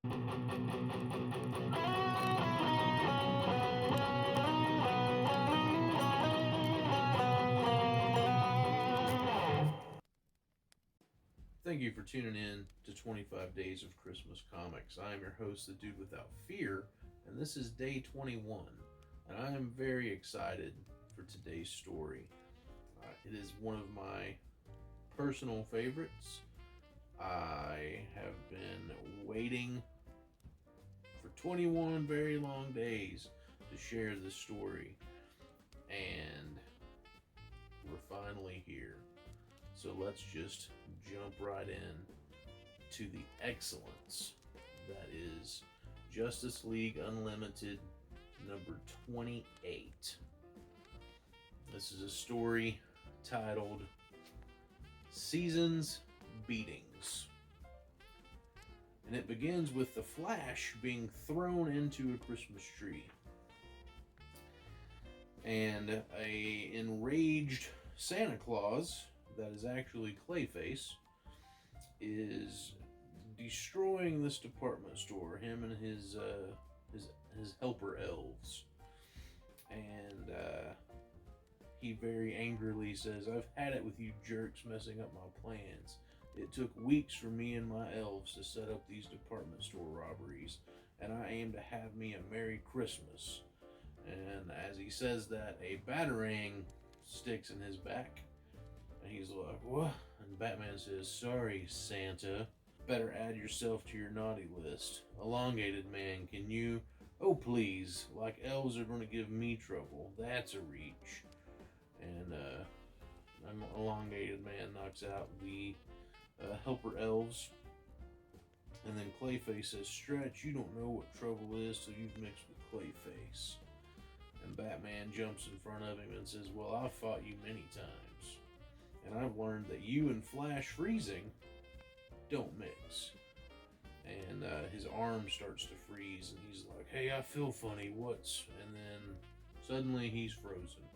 Thank you for tuning in to 25 Days of Christmas Comics. I am your host, the Dude Without Fear, and this is day 21. And I am very excited for today's story. It is one of my personal favorites. I have been waiting for 21 very long days to share this story, and we're finally here. So let's just jump right in to the excellence that is Justice League Unlimited number 28. This is a story titled Seasons Beatings. And it begins with the Flash being thrown into a Christmas tree. And a enraged Santa Claus that is actually Clayface is destroying this department store. Him and his helper elves, and he very angrily says, "I've had it with you jerks messing up my plans. It took weeks for me and my elves to set up these department store robberies, and I aim to have me a Merry Christmas." And as he says that, a batarang sticks in his back. And he's like, "What?" And Batman says, "Sorry, Santa. Better add yourself to your naughty list. Elongated Man, can you? Oh, please. Like elves are going to give me trouble. That's a reach." And Elongated Man knocks out the helper elves. And then Clayface says, "Stretch, you don't know what trouble is till you've mixed with Clayface." And Batman jumps in front of him and says, "Well, I've fought you many times. And I've learned that you and Flash Freezing don't mix." And his arm starts to freeze, and he's like, "Hey, I feel funny, what's..." And then suddenly he's frozen.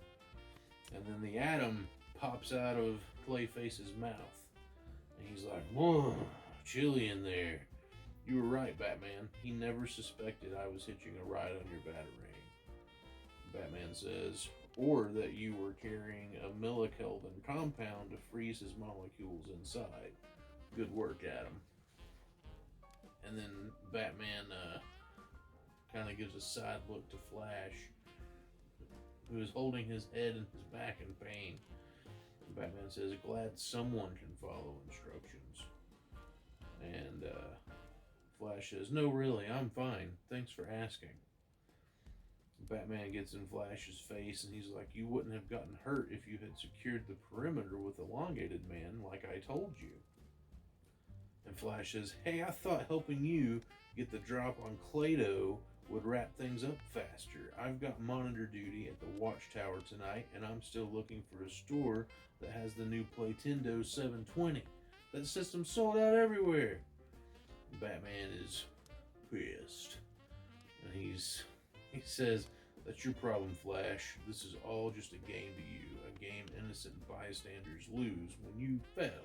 And then the Atom pops out of Clayface's mouth. And he's like, "Whoa, chilly in there. You were right, Batman. He never suspected I was hitching a ride on your batarang." Batman says, "Or that you were carrying a millikelvin compound to freeze his molecules inside. Good work, Atom." And then Batman kind of gives a side look to Flash, who is holding his head and his back in pain. And Batman says, "Glad someone can follow instructions." And Flash says, "No, really, I'm fine. Thanks for asking." Batman gets in Flash's face and he's like, "You wouldn't have gotten hurt if you had secured the perimeter with Elongated Man like I told you." And Flash says, "Hey, I thought helping you get the drop on Clado would wrap things up faster. I've got monitor duty at the Watchtower tonight, and I'm still looking for a store that has the new Playtendo 720. That system's sold out everywhere." Batman is pissed. And he says, "That's your problem, Flash. This is all just a game to you, a game innocent bystanders lose when you fell.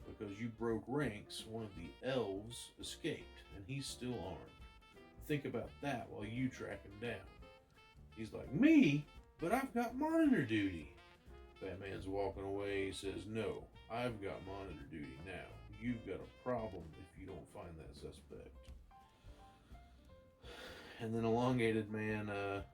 Because you broke ranks, one of the elves escaped, and he's still armed. Think about that while you track him down." He's like, "Me? But I've got monitor duty." Batman's walking away. He says, "No, I've got monitor duty now. You've got a problem if you don't find that suspect." And then Elongated Man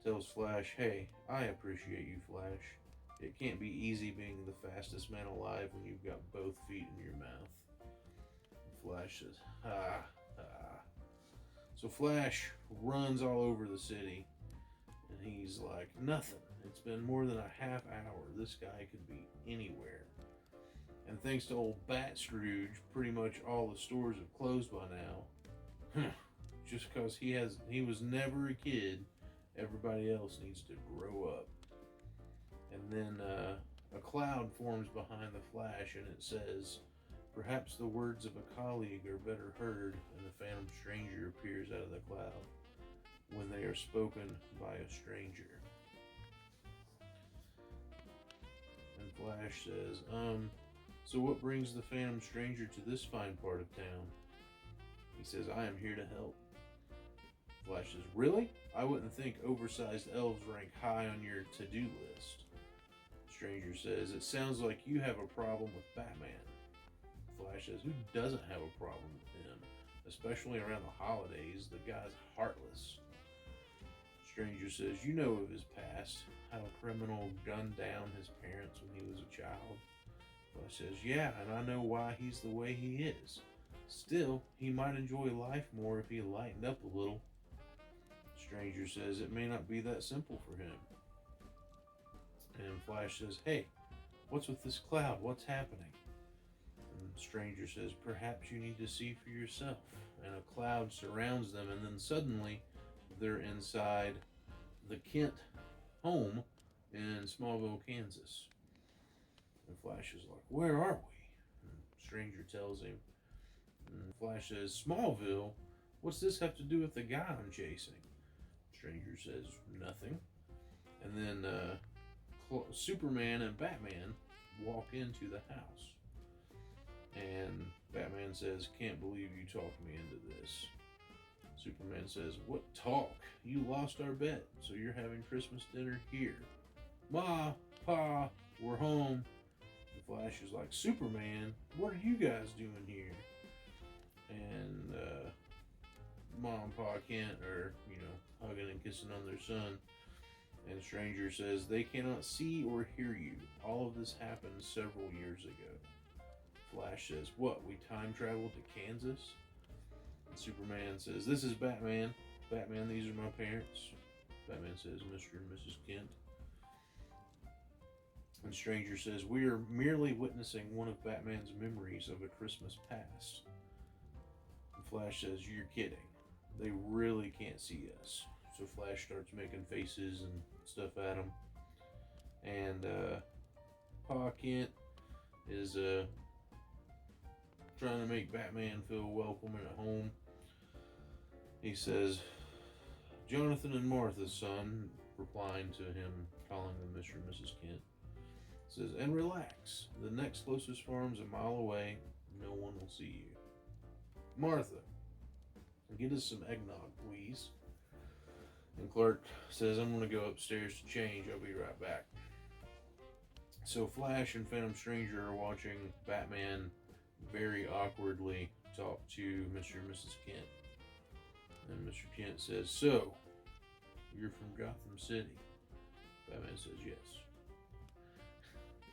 tells Flash, "Hey, I appreciate you, Flash. It can't be easy being the fastest man alive when you've got both feet in your mouth." And Flash says, "Ha, ha." So Flash runs all over the city, and he's like, "Nothing. It's been more than a half hour. This guy could be anywhere." And thanks to old Bat Scrooge, pretty much all the stores have closed by now. Just because he was never a kid, everybody else needs to grow up. And then a cloud forms behind the Flash, and it says, "Perhaps the words of a colleague are better heard," and the Phantom Stranger appears out of the cloud, "when they are spoken by a stranger." And Flash says, "So what brings the Phantom Stranger to this fine part of town?" He says, I am here to help. Flash says, really? I wouldn't think oversized elves rank high on your to-do list. Stranger says, it sounds like you have a problem with Batman. Flash says, who doesn't have a problem with him? Especially around the holidays, the guy's heartless. Stranger says, you know of his past, how a criminal gunned down his parents when he was a child. Flash says, yeah, and I know why he's the way he is. Still, he might enjoy life more if he lightened up a little. Stranger says, it may not be that simple for him. And Flash says, hey, what's with this cloud? What's happening? And Stranger says, perhaps you need to see for yourself. And a cloud surrounds them, and then suddenly they're inside the Kent home in Smallville, Kansas. And Flash is like, where are we? And Stranger tells him. And Flash says, Smallville? What's this have to do with the guy I'm chasing? Stranger says, nothing. And then Superman and Batman walk into the house. And Batman says, can't believe you talked me into this. Superman says, what talk? You lost our bet, so you're having Christmas dinner here. Ma, Pa, we're home. The Flash is like, Superman, what are you guys doing here? And Mom and Pa Kent are, hugging and kissing on their son. And Stranger says, they cannot see or hear you. All of this happened several years ago. Flash says, what, we time traveled to Kansas? And Superman says, this is Batman. Batman, these are my parents. Batman says, Mr. and Mrs. Kent. And Stranger says, we are merely witnessing one of Batman's memories of a Christmas past. And Flash says, you're kidding. They really can't see us. So Flash starts making faces and stuff at him. And Pa Kent is trying to make Batman feel welcome and at home. He says, Jonathan and Martha's son, replying to him, calling them Mr. and Mrs. Kent, says, and relax. The next closest farm's a mile away. No one will see you. Martha, get us some eggnog, please. And Clark says, I'm going to go upstairs to change. I'll be right back. So Flash and Phantom Stranger are watching Batman very awkwardly talk to Mr. and Mrs. Kent. And Mr. Kent says, so, you're from Gotham City? Batman says, yes.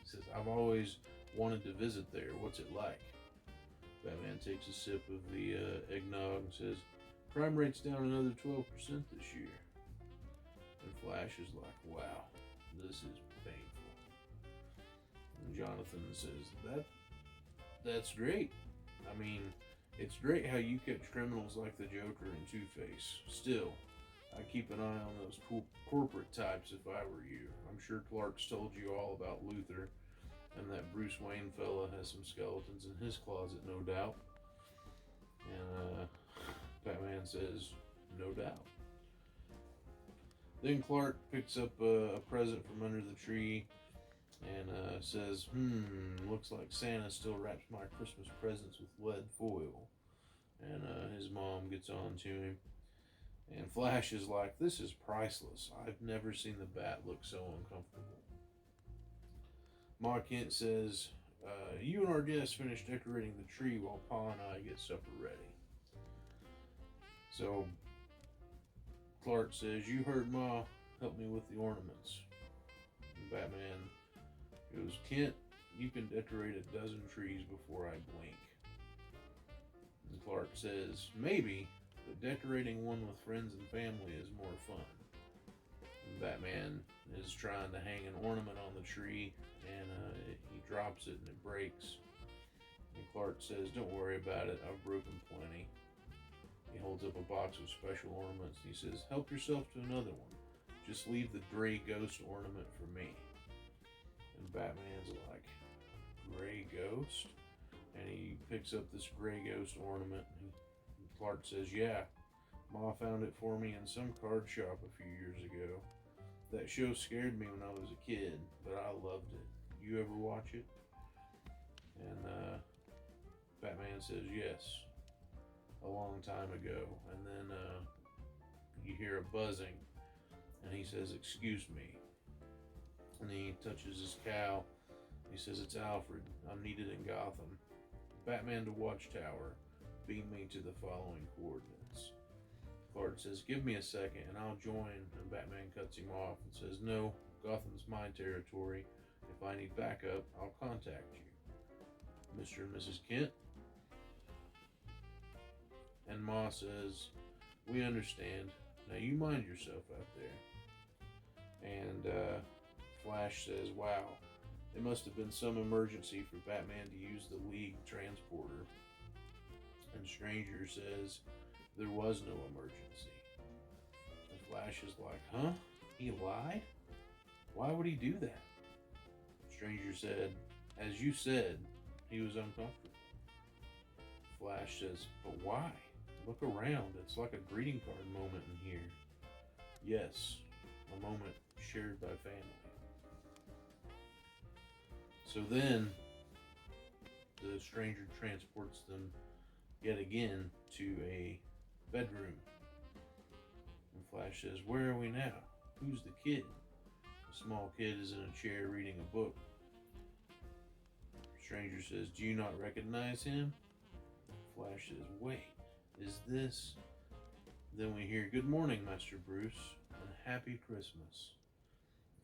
He says, I've always wanted to visit there. What's it like? Batman takes a sip of the eggnog and says, crime rate's down another 12% this year. And Flash is like, wow, this is painful. And Jonathan says, that's great. I mean, it's great how you catch criminals like the Joker and Two-Face. Still, I keep an eye on those corporate types if I were you. I'm sure Clark's told you all about Luthor, and that Bruce Wayne fella has some skeletons in his closet, no doubt. And Batman says, no doubt. Then Clark picks up a present from under the tree and says, looks like Santa still wraps my Christmas presents with lead foil. And his mom gets on to him. And Flash is like, this is priceless. I've never seen the Bat look so uncomfortable. Ma Kent says, you and our guests finish decorating the tree while Pa and I get supper ready. So Clark says, you heard Ma, help me with the ornaments. And Batman goes, Kent, you can decorate a dozen trees before I blink. And Clark says, maybe, but decorating one with friends and family is more fun. And Batman is trying to hang an ornament on the tree, and he drops it and it breaks. And Clark says, don't worry about it, I've broken plenty. He holds up a box of special ornaments and he says, help yourself to another one. Just leave the gray ghost ornament for me. And Batman's like, gray ghost? And he picks up this gray ghost ornament and Clark says, yeah, Ma found it for me in some card shop a few years ago. That show scared me when I was a kid, but I loved it. You ever watch it? And Batman says, yes. a long time ago. And then you hear a buzzing, and he says, "Excuse me." And he touches his cow. He says, "It's Alfred. I'm needed in Gotham. Batman to Watchtower. Beam me to the following coordinates." Clark says, "Give me a second and I'll join." And Batman cuts him off and says, "No, Gotham's my territory. If I need backup, I'll contact you. Mr. and Mrs. Kent." And Ma says, "We understand. Now you mind yourself out there." And Flash says, "Wow, it must have been some emergency for Batman to use the League transporter." And Stranger says, "There was no emergency." And Flash is like, "Huh? He lied? Why would he do that?" Stranger said, "As you said, he was uncomfortable." Flash says, "But why? Look around. It's like a greeting card moment in here." Yes, a moment shared by family. So then, the Stranger transports them yet again to a bedroom. And Flash says, "Where are we now? Who's the kid?" The small kid is in a chair reading a book. Stranger says, "Do you not recognize him?" Flash says, "Wait, is this?" Then we hear, "Good morning, Master Bruce, and Happy Christmas."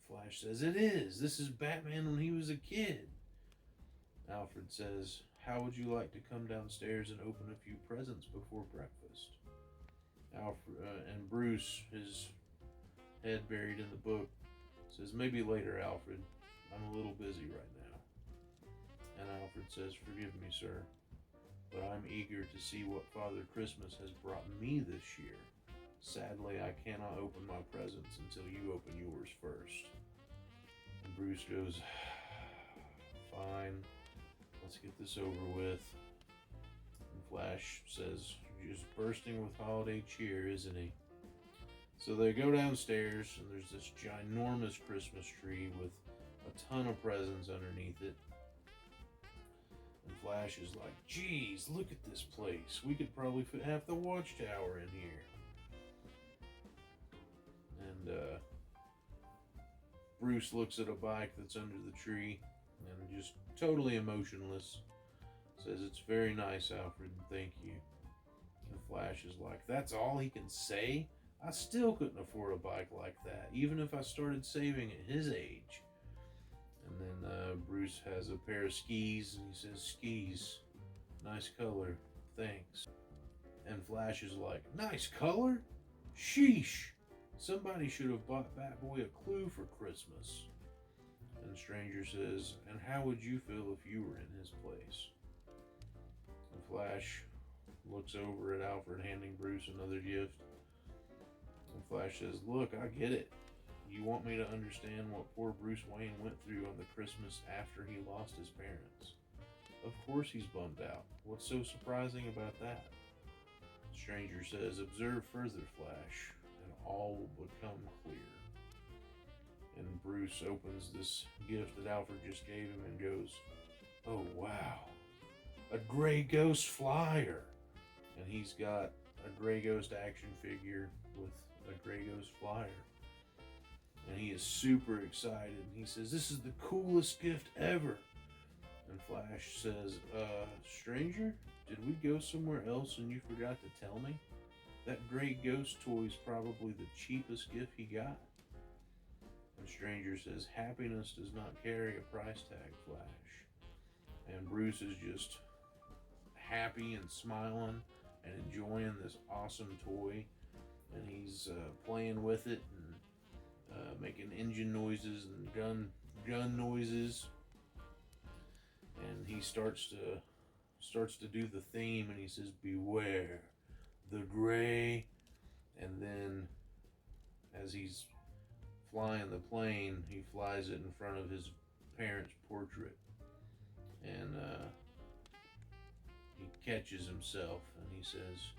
Flash says, "It is. This is Batman when he was a kid." Alfred says, "How would you like to come downstairs and open a few presents before breakfast?" Alfred and Bruce, his head buried in the book, says, "Maybe later, Alfred. I'm a little busy right now." And Alfred says, "Forgive me, sir, but I'm eager to see what Father Christmas has brought me this year. Sadly, I cannot open my presents until you open yours first." And Bruce goes, "Fine, let's get this over with." And Flash says, "Just bursting with holiday cheer, isn't he?" So they go downstairs, and there's this ginormous Christmas tree with a ton of presents underneath it. And Flash is like, "Geez, look at this place. We could probably fit half the Watchtower in here." And Bruce looks at a bike that's under the tree and just totally emotionless says, "It's very nice, Alfred, thank you." And Flash is like, "That's all he can say? I still couldn't afford a bike like that, even if I started saving at his age." And then Bruce has a pair of skis, and he says, "Skis, nice color, thanks." And Flash is like, "Nice color? Sheesh! Somebody should have bought Batboy a clue for Christmas." And Stranger says, "And how would you feel if you were in his place?" And Flash looks over at Alfred handing Bruce another gift. And Flash says, "Look, I get it. You want me to understand what poor Bruce Wayne went through on the Christmas after he lost his parents. Of course he's bummed out. What's so surprising about that?" Stranger says, "Observe further, Flash, and all will become clear." And Bruce opens this gift that Alfred just gave him and goes, "Oh wow, a Grey Ghost flyer." And he's got a Grey Ghost action figure with a Grey Ghost flyer. And he is super excited. And he says, "This is the coolest gift ever." And Flash says, "Stranger, did we go somewhere else and you forgot to tell me? That Grey Ghost toy is probably the cheapest gift he got." And Stranger says, "Happiness does not carry a price tag, Flash." And Bruce is just happy and smiling and enjoying this awesome toy. And he's playing with it and making engine noises and gun noises. And he starts to do the theme, and he says, "Beware the gray." And then as he's flying the plane, he flies it in front of his parents' portrait. And he catches himself and he says,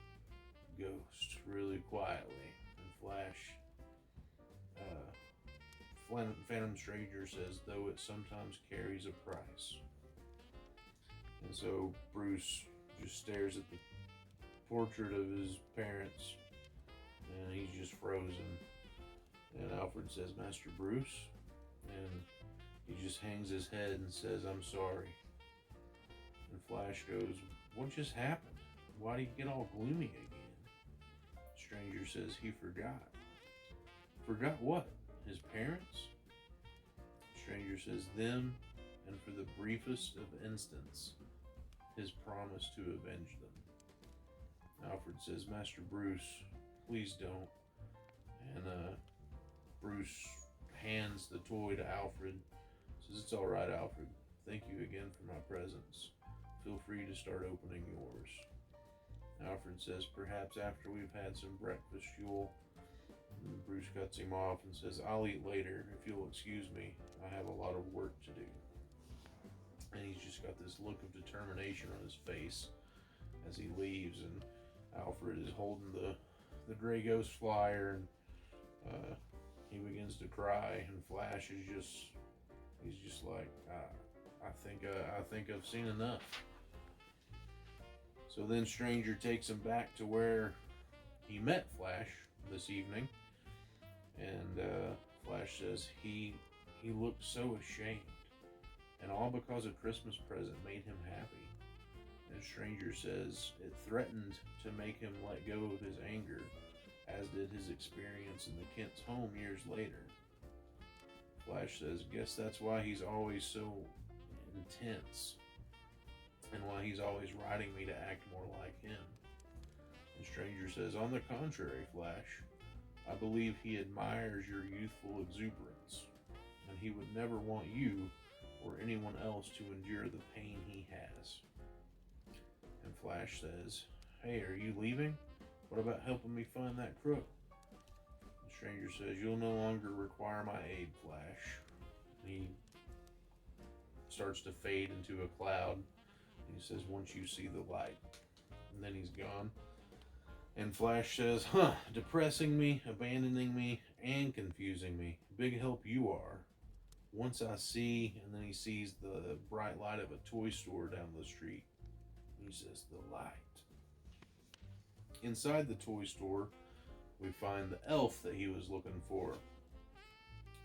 "Ghost," really quietly. And Flash, Phantom Stranger says, "Though it sometimes carries a price." And so Bruce just stares at the portrait of his parents, and he's just frozen. And Alfred says, Master Bruce, and he just hangs his head and says, I'm sorry. And Flash goes, what just happened? Why do you get all gloomy again? Stranger says, he forgot. Forgot what? His parents? Stranger says, them, and for the briefest of instants, his promise to avenge them. Alfred says, Master Bruce, please don't. And Bruce hands the toy to Alfred. Says, it's all right, Alfred. Thank you again for my presents. Feel free to start opening yours. Alfred says, perhaps after we've had some breakfast, you'll... And Bruce cuts him off and says, I'll eat later if you'll excuse me. I have a lot of work to do. And he's just got this look of determination on his face as he leaves, and Alfred is holding the Gray Ghost flyer, and he begins to cry, and Flash is he's just like, I think I've seen enough. So then Stranger takes him back to where he met Flash this evening, and Flash says he looked so ashamed, and all because a Christmas present made him happy. And Stranger says it threatened to make him let go of his anger, as did his experience in the Kent's home years later. Flash says, guess that's why he's always so intense, and why he's always writing me to act more like him. And Stranger says, on the contrary, Flash, I believe he admires your youthful exuberance, and he would never want you or anyone else to endure the pain he has. And Flash says, hey, are you leaving? What about helping me find that crook? And Stranger says, you'll no longer require my aid, Flash. And he starts to fade into a cloud. And he says, once you see the light. And then he's gone. And Flash says, depressing me, abandoning me, and confusing me. Big help you are. Once I see, and then he sees the bright light of a toy store down the street. He says, the light. Inside the toy store, we find the elf that he was looking for.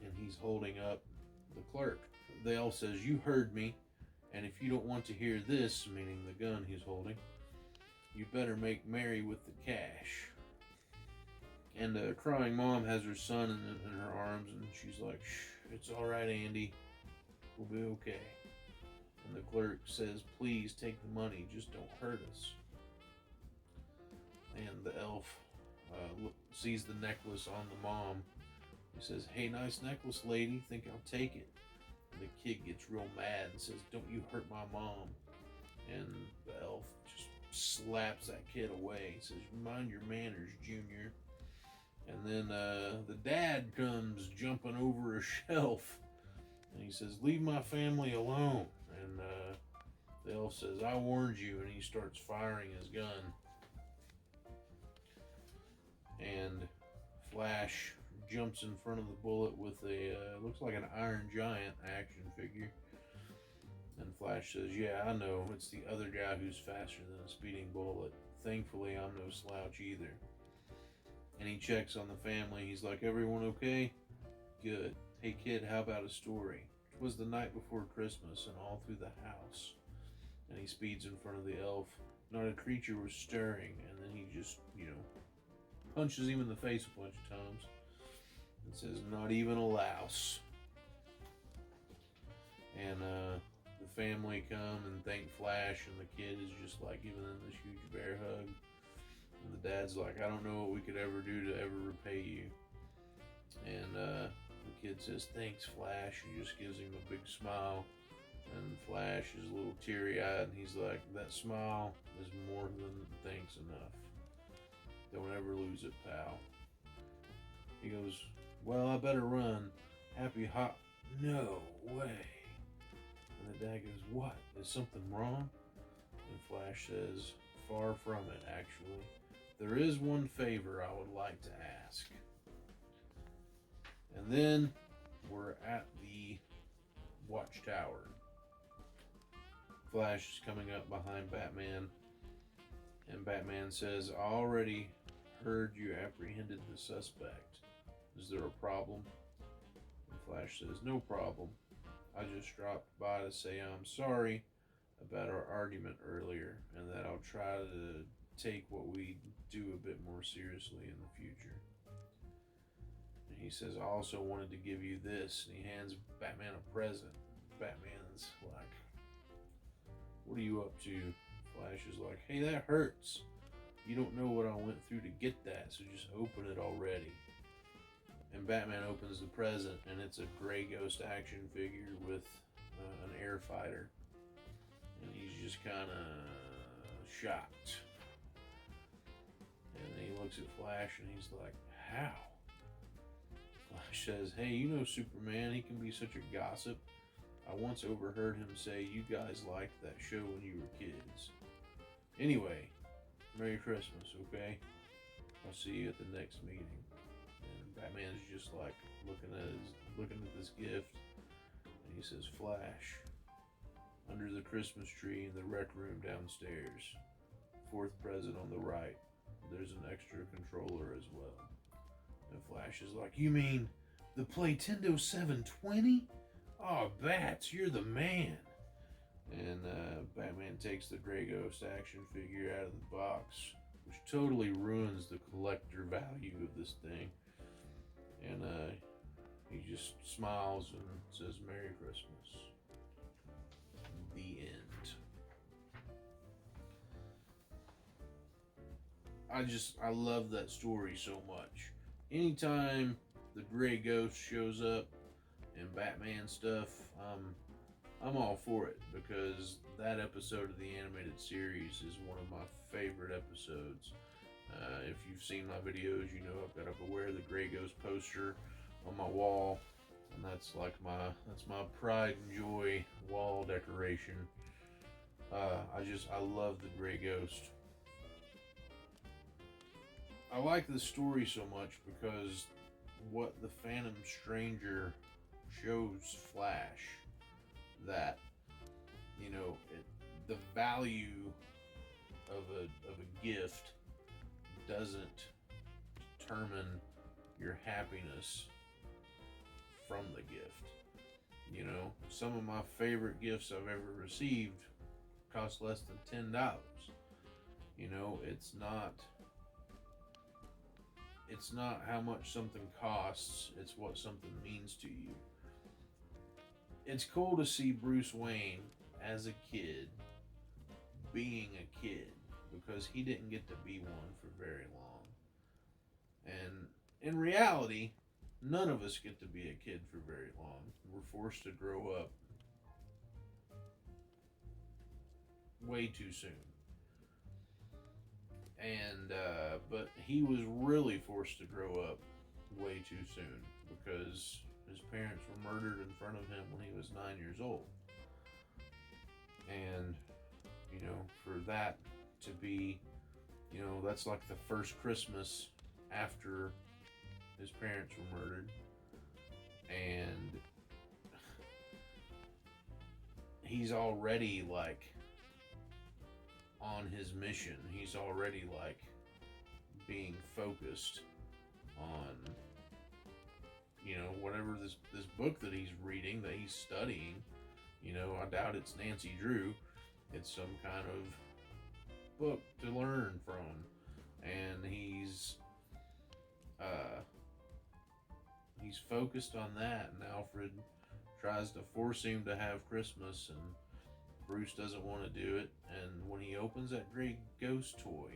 And he's holding up the clerk. The elf says, you heard me, and if you don't want to hear this, meaning the gun he's holding, you better make merry with the cash. And a crying mom has her son in her arms, and she's like, shh, it's all right, Andy. We'll be okay. And the clerk says, please take the money, just don't hurt us. And the elf sees the necklace on the mom. He says, hey, nice necklace, lady. Think I'll take it. And the kid gets real mad and says, don't you hurt my mom. And the elf just slaps that kid away. He says, mind your manners, Junior. And then the dad comes jumping over a shelf. And he says, leave my family alone. And the elf says, I warned you. And he starts firing his gun. And Flash jumps in front of the bullet with a, looks like an Iron Giant action figure. And Flash says, yeah, I know. It's the other guy who's faster than a speeding bullet. Thankfully, I'm no slouch either. And he checks on the family. He's like, everyone okay? Good. Hey, kid, how about a story? It was the night before Christmas, and all through the house. And he speeds in front of the elf. Not a creature was stirring. And then he just, punches him in the face a bunch of times. And says, not even a louse. And the family come and thank Flash, and the kid is just like giving them this huge bear hug. And the dad's like, I don't know what we could ever do to ever repay you. And the kid says, thanks, Flash. He just gives him a big smile. And Flash is a little teary-eyed, and he's like, that smile is more than thanks enough. Don't ever lose it, pal. He goes, well, I better run. Happy hop. No way. And the dad goes, what? Is something wrong? And Flash says, far from it, actually. There is one favor I would like to ask. And then we're at the Watchtower. Flash is coming up behind Batman. And Batman says, I already heard you apprehended the suspect. Is there a problem? And Flash says, no problem. I just dropped by to say I'm sorry about our argument earlier and that I'll try to take what we do a bit more seriously in the future. And he says, I also wanted to give you this. And he hands Batman a present. Batman's like, what are you up to? Flash is like, hey, that hurts. You don't know what I went through to get that, so just open it already. And Batman opens the present, and it's a Grey Ghost action figure with an air fighter. And he's just kind of shocked. And then he looks at Flash, and he's like, how? Flash says, hey, you know Superman, he can be such a gossip. I once overheard him say you guys liked that show when you were kids. Anyway, Merry Christmas, okay? I'll see you at the next meeting. And Batman's just like looking at this gift, and he says, Flash, under the Christmas tree in the rec room downstairs, fourth present on the right, there's an extra controller as well. And Flash is like, you mean the Playtendo 720? Oh, Bats, you're the man. And Batman takes the Grey Ghost action figure out of the box, which totally ruins the collector value of this thing. And he just smiles and says, Merry Christmas. The end. I love that story so much. Anytime the Grey Ghost shows up in Batman stuff, I'm all for it, because that episode of the animated series is one of my favorite episodes. If you've seen my videos, you know I've got a Beware the Grey Ghost poster on my wall, and that's my pride and joy wall decoration. I love the Grey Ghost. I like the story so much because what the Phantom Stranger shows Flash, that, you know, the value of a gift doesn't determine your happiness from the gift. You know, some of my favorite gifts I've ever received cost less than $10. You know, it's not how much something costs, it's what something means to you. It's cool to see Bruce Wayne as a kid being a kid, because he didn't get to be one for very long. And in reality, none of us get to be a kid for very long. We're forced to grow up way too soon. And but he was really forced to grow up way too soon, because his parents were murdered in front of him when he was 9 years old. And, you know, for that to be, you know, that's like the first Christmas after his parents were murdered. And he's already like on his mission. He's already like being focused on, you know, whatever this book that he's reading, that he's studying. You know, I doubt it's Nancy Drew. It's some kind of book to learn from. And he's focused on that, and Alfred tries to force him to have Christmas, and Bruce doesn't want to do it. And when he opens that Grey Ghost toy,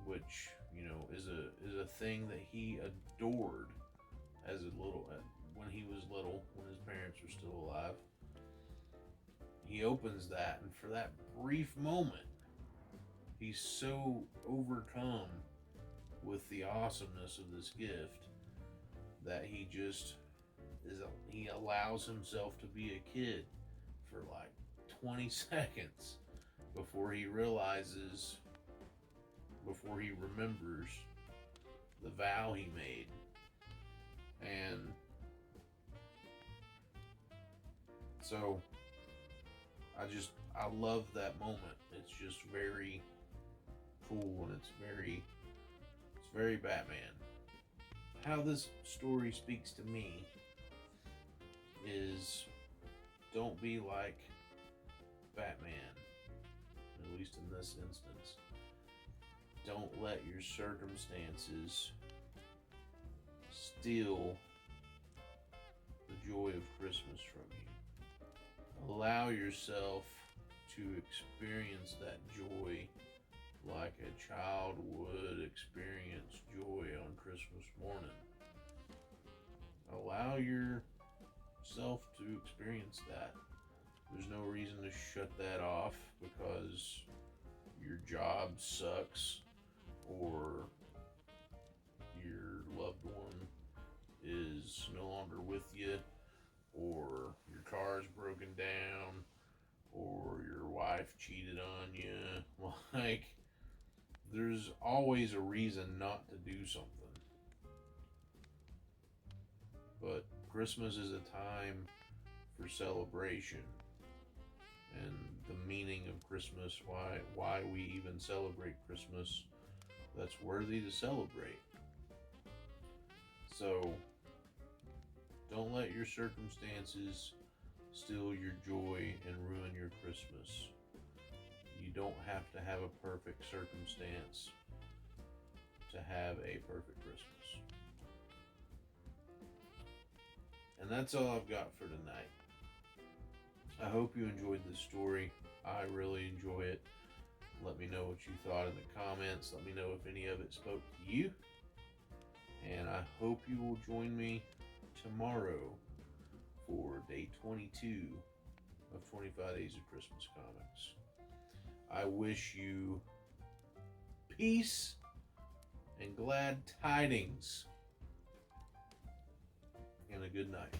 which, you know, is a thing that he adored as a little, when he was little, when his parents were still alive, he opens that, and for that brief moment, he's so overcome with the awesomeness of this gift that he just he allows himself to be a kid for like 20 seconds before he realizes, before he remembers the vow he made. And so I love that moment. It's just very cool, and it's very Batman. How this story speaks to me is, don't be like Batman, at least in this instance. Don't let your circumstances steal the joy of Christmas from you. Allow yourself to experience that joy like a child would experience joy on Christmas morning. Allow yourself to experience that. There's no reason to shut that off because your job sucks or your loved one is no longer with you, or your car's broken down, or your wife cheated on you. Like, there's always a reason not to do something. But Christmas is a time for celebration. And the meaning of Christmas, why we even celebrate Christmas, that's worthy to celebrate. So, don't let your circumstances steal your joy and ruin your Christmas. You don't have to have a perfect circumstance to have a perfect Christmas. And that's all I've got for tonight. I hope you enjoyed this story. I really enjoy it. Let me know what you thought in the comments. Let me know if any of it spoke to you. And I hope you will join me tomorrow for day 22 of 25 Days of Christmas Comics. I wish you peace and glad tidings and a good night.